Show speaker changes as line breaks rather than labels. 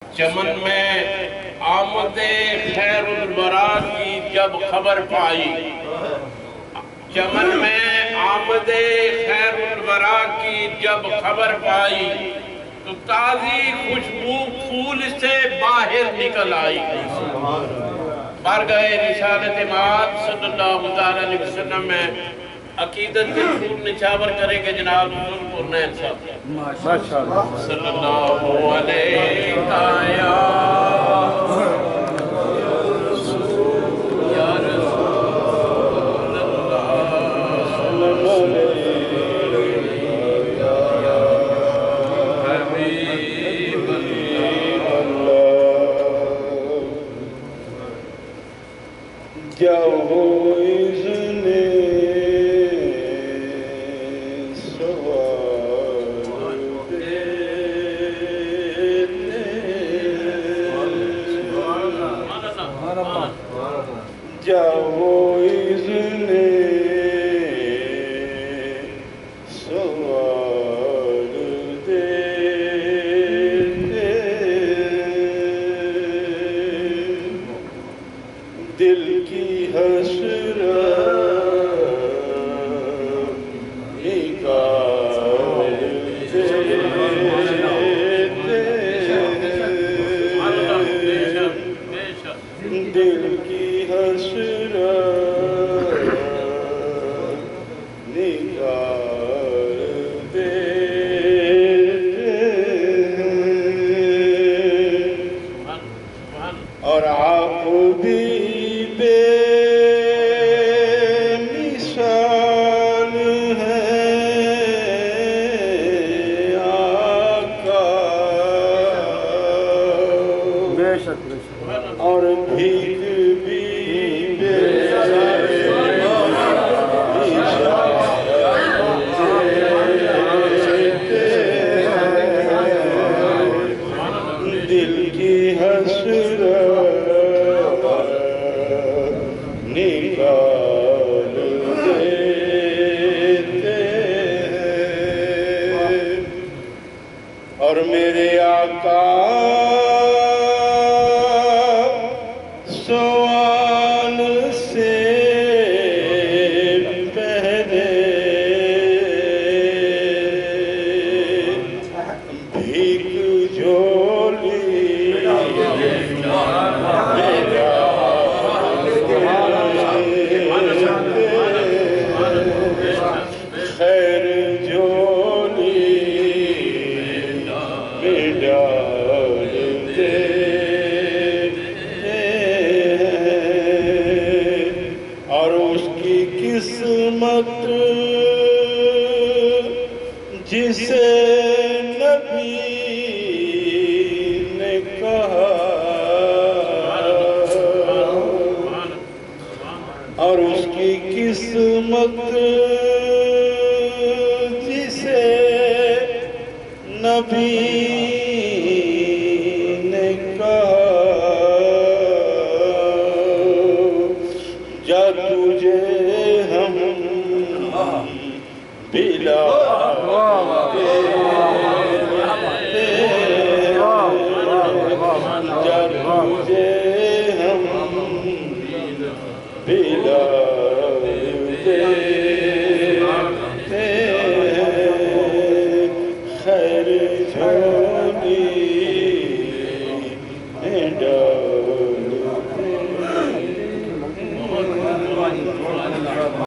چمن میں آمد خیر الورا کی جب خبر پائی، چمن میں آمد خیر الورا کی جب خبر پائی تو تازی خوشبو پھول سے باہر نکل آئی۔ بارگاہ رسالت مآب صلی اللہ علیہ وسلم میں عقیدت کے پھول نچھاور کریں گے جناب ذوالقرنین صاحب صلی اللہ علیہ یا
خیر جھولی میں ڈال